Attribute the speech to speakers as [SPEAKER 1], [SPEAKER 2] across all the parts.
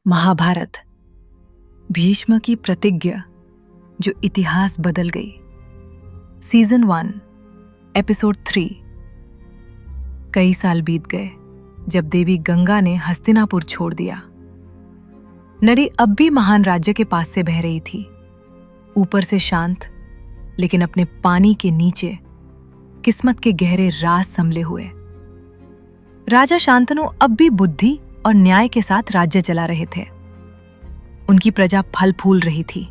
[SPEAKER 1] महाभारत, भीष्म की प्रतिज्ञा जो इतिहास बदल गई। Season 1, episode 3। कई साल बीत गए जब देवी गंगा ने हस्तिनापुर छोड़ दिया। नरी अब भी महान राज्य के पास से बह रही थी, ऊपर से शांत, लेकिन अपने पानी के नीचे किस्मत के गहरे राज संभले हुए। राजा शांतनु अब भी बुद्धि और न्याय के साथ राज्य चला रहे थे। उनकी प्रजा फल फूल रही थी,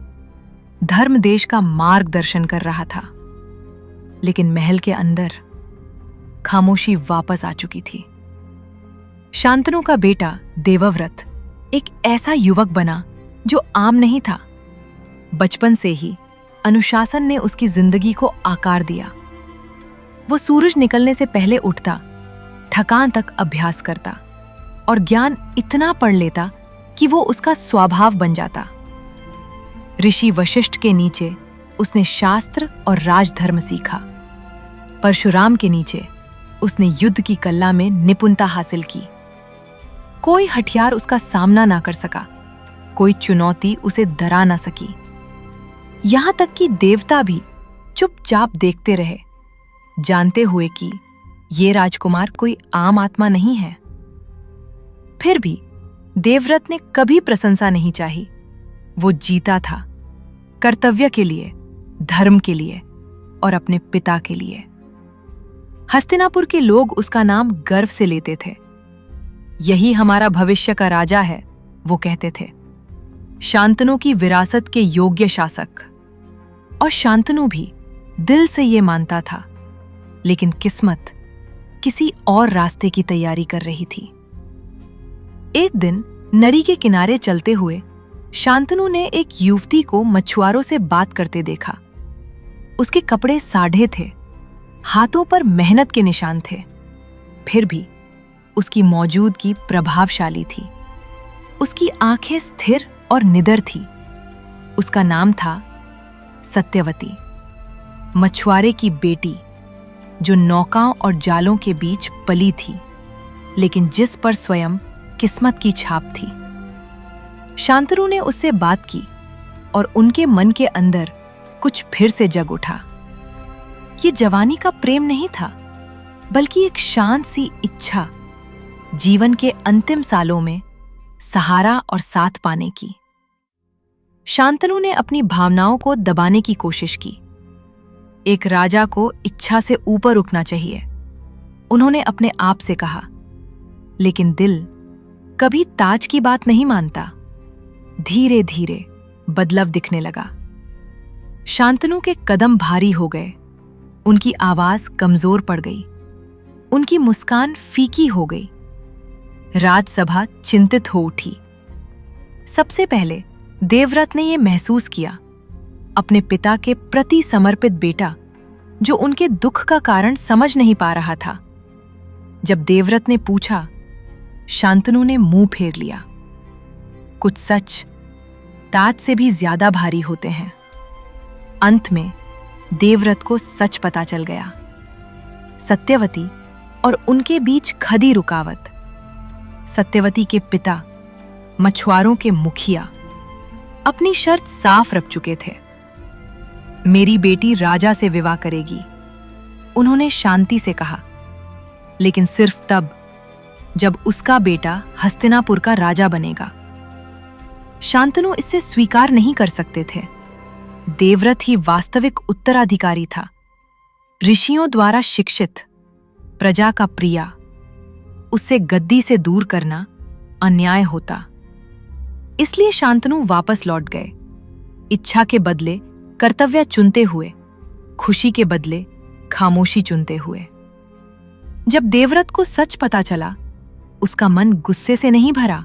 [SPEAKER 1] धर्म देश का मार्गदर्शन कर रहा था। लेकिन महल के अंदर खामोशी वापस आ चुकी थी। शांतनु का बेटा देवव्रत एक ऐसा युवक बना जो आम नहीं था। बचपन से ही अनुशासन ने उसकी जिंदगी को आकार दिया। वो सूरज निकलने से पहले उठता, थकान तक अभ्यास करता और ज्ञान इतना पढ़ लेता कि वो उसका स्वभाव बन जाता। ऋषि वशिष्ठ के नीचे उसने शास्त्र और राजधर्म सीखा। परशुराम के नीचे उसने युद्ध की कला में निपुणता हासिल की। कोई हथियार उसका सामना ना कर सका, कोई चुनौती उसे डरा ना सकी। यहां तक कि देवता भी चुपचाप देखते रहे, जानते हुए कि ये राजकुमार कोई आम आत्मा नहीं है। फिर भी देवव्रत ने कभी प्रशंसा नहीं चाही। वो जीता था कर्तव्य के लिए, धर्म के लिए और अपने पिता के लिए। हस्तिनापुर के लोग उसका नाम गर्व से लेते थे। यही हमारा भविष्य का राजा है, वो कहते थे। शांतनु की विरासत के योग्य शासक। और शांतनु भी दिल से ये मानता था, लेकिन किस्मत किसी और रास्ते की तैयारी कर रही थी। एक दिन नदी के किनारे चलते हुए शांतनु ने एक युवती को मछुआरों से बात करते देखा। उसके कपड़े साढ़े थे, हाथों पर मेहनत के निशान थे, फिर भी उसकी मौजूदगी प्रभावशाली थी। उसकी आंखें स्थिर और निडर थी। उसका नाम था सत्यवती, मछुआरे की बेटी, जो नौकाओं और जालों के बीच पली थी, लेकिन जिस पर स्वयं किस्मत की छाप थी। शांतनु ने उससे बात की और उनके मन के अंदर कुछ फिर से जग उठा। ये जवानी का प्रेम नहीं था, बल्कि एक शांत सी इच्छा, जीवन के अंतिम सालों में सहारा और साथ पाने की। शांतनु ने अपनी भावनाओं को दबाने की कोशिश की। एक राजा को इच्छा से ऊपर उठना चाहिए, उन्होंने अपने आप से कहा। लेकिन दिल कभी ताज की बात नहीं मानता। धीरे धीरे बदलाव दिखने लगा। शांतनु के कदम भारी हो गए, उनकी आवाज कमजोर पड़ गई, उनकी मुस्कान फीकी हो गई। राजसभा चिंतित हो उठी। सबसे पहले देवव्रत ने यह महसूस किया, अपने पिता के प्रति समर्पित बेटा जो उनके दुख का कारण समझ नहीं पा रहा था। जब देवव्रत ने पूछा, शांतनु ने मुंह फेर लिया। कुछ सच ताज से भी ज्यादा भारी होते हैं। अंत में देवव्रत को सच पता चल गया। सत्यवती और उनके बीच खदी रुकावट। सत्यवती के पिता, मछुआरों के मुखिया, अपनी शर्त साफ रख चुके थे। मेरी बेटी राजा से विवाह करेगी, उन्होंने शांति से कहा, लेकिन सिर्फ तब जब उसका बेटा हस्तिनापुर का राजा बनेगा। शांतनु इससे स्वीकार नहीं कर सकते थे। देवव्रत ही वास्तविक उत्तराधिकारी था, ऋषियों द्वारा शिक्षित, प्रजा का प्रिया। उससे गद्दी से दूर करना अन्याय होता। इसलिए शांतनु वापस लौट गए, इच्छा के बदले कर्तव्य चुनते हुए, खुशी के बदले खामोशी चुनते हुए। जब देवव्रत को सच पता चला, उसका मन गुस्से से नहीं भरा,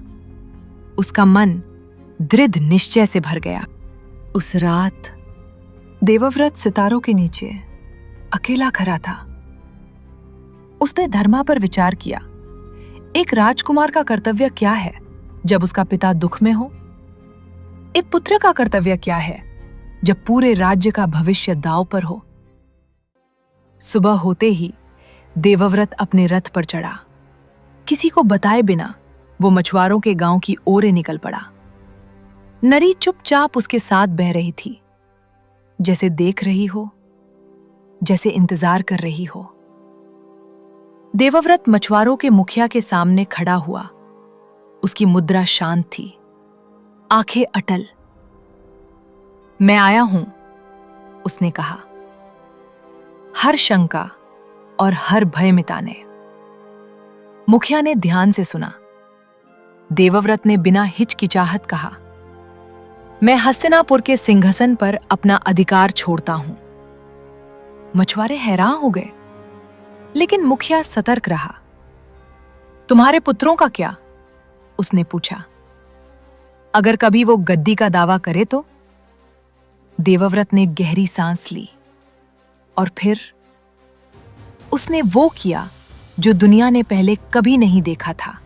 [SPEAKER 1] उसका मन दृढ़ निश्चय से भर गया। उस रात देवव्रत सितारों के नीचे अकेला खड़ा था। उसने धर्मा पर विचार किया। एक राजकुमार का कर्तव्य क्या है जब उसका पिता दुख में हो? एक पुत्र का कर्तव्य क्या है जब पूरे राज्य का भविष्य दांव पर हो? सुबह होते ही देवव्रत अपने रथ पर चढ़ा। किसी को बताए बिना वो मछुआरों के गांव की ओर निकल पड़ा। नरी चुपचाप उसके साथ बह रही थी, जैसे देख रही हो, जैसे इंतजार कर रही हो। देवव्रत मछुआरों के मुखिया के सामने खड़ा हुआ। उसकी मुद्रा शांत थी, आंखें अटल। मैं आया हूं, उसने कहा, हर शंका और हर भय मिटाने। मुखिया ने ध्यान से सुना। देवव्रत ने बिना हिचकिचाहट कहा, मैं हस्तिनापुर के सिंहासन पर अपना अधिकार छोड़ता हूं। मछुआरे हैरान हो गए, लेकिन मुखिया सतर्क रहा। तुम्हारे पुत्रों का क्या? उसने पूछा। अगर कभी वो गद्दी का दावा करे तो? देवव्रत ने गहरी सांस ली और फिर उसने वो किया जो दुनिया ने पहले कभी नहीं देखा था।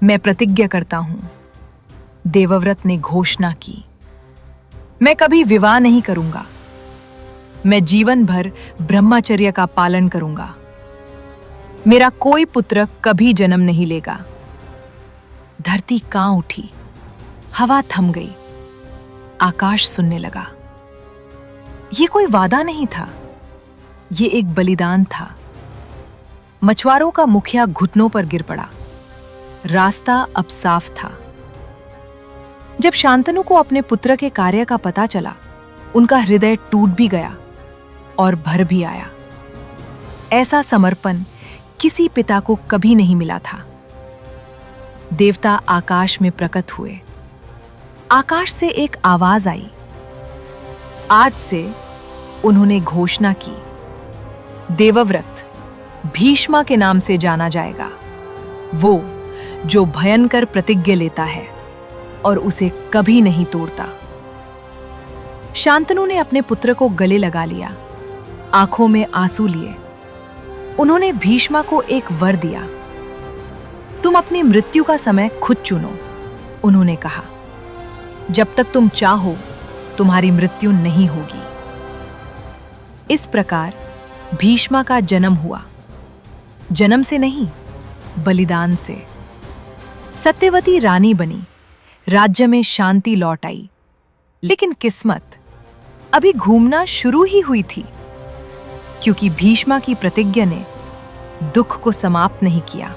[SPEAKER 1] मैं प्रतिज्ञा करता हूं, देवव्रत ने घोषणा की, मैं कभी विवाह नहीं करूंगा। मैं जीवन भर ब्रह्मचर्य का पालन करूंगा। मेरा कोई पुत्र कभी जन्म नहीं लेगा। धरती कांप उठी, हवा थम गई, आकाश सुनने लगा। यह कोई वादा नहीं था, ये एक बलिदान था। मछुआरों का मुखिया घुटनों पर गिर पड़ा। रास्ता अब साफ था। जब शांतनु को अपने पुत्र के कार्य का पता चला, उनका हृदय टूट भी गया और भर भी आया। ऐसा समर्पण किसी पिता को कभी नहीं मिला था। देवता आकाश में प्रकट हुए। आकाश से एक आवाज आई। आज से उन्होंने घोषणा की, देवव्रत भीष्मा के नाम से जाना जाएगा, वो जो भयंकर प्रतिज्ञा लेता है और उसे कभी नहीं तोड़ता। शांतनु ने अपने पुत्र को गले लगा लिया, आंखों में आंसू लिए। उन्होंने भीष्मा को एक वर दिया। तुम अपनी मृत्यु का समय खुद चुनो, उन्होंने कहा। जब तक तुम चाहो, तुम्हारी मृत्यु नहीं होगी। इस प्रकार भीष्मा का जन्म हुआ। जन्म से नहीं, बलिदान से। सत्यवती रानी बनी, राज्य में शांति लौट आई। लेकिन किस्मत अभी घूमना शुरू ही हुई थी, क्योंकि भीष्मा की प्रतिज्ञा ने दुख को समाप्त नहीं किया,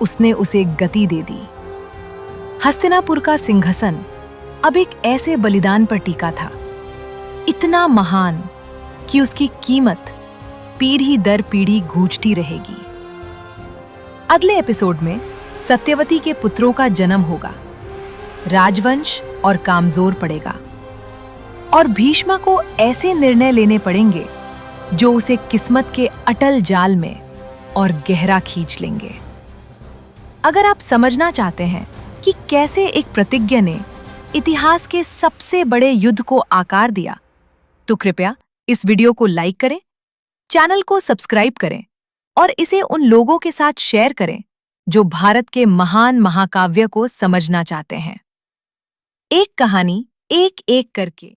[SPEAKER 1] उसने उसे गति दे दी। हस्तिनापुर का सिंहासन अब एक ऐसे बलिदान पर टिका था, इतना महान कि उसकी कीमत पीढ़ी दर पीढ़ी गूंजती रहेगी। अगले एपिसोड में सत्यवती के पुत्रों का जन्म होगा, राजवंश और कामजोर पड़ेगा, और भीष्मा को ऐसे निर्णय लेने पड़ेंगे जो उसे किस्मत के अटल जाल में और गहरा खींच लेंगे। अगर आप समझना चाहते हैं कि कैसे एक प्रतिज्ञा ने इतिहास के सबसे बड़े युद्ध को आकार दिया, तो कृपया इस वीडियो को लाइक करें, चैनल को सब्सक्राइब करें और इसे उन लोगों के साथ शेयर करें जो भारत के महान महाकाव्य को समझना चाहते हैं। एक कहानी एक एक करके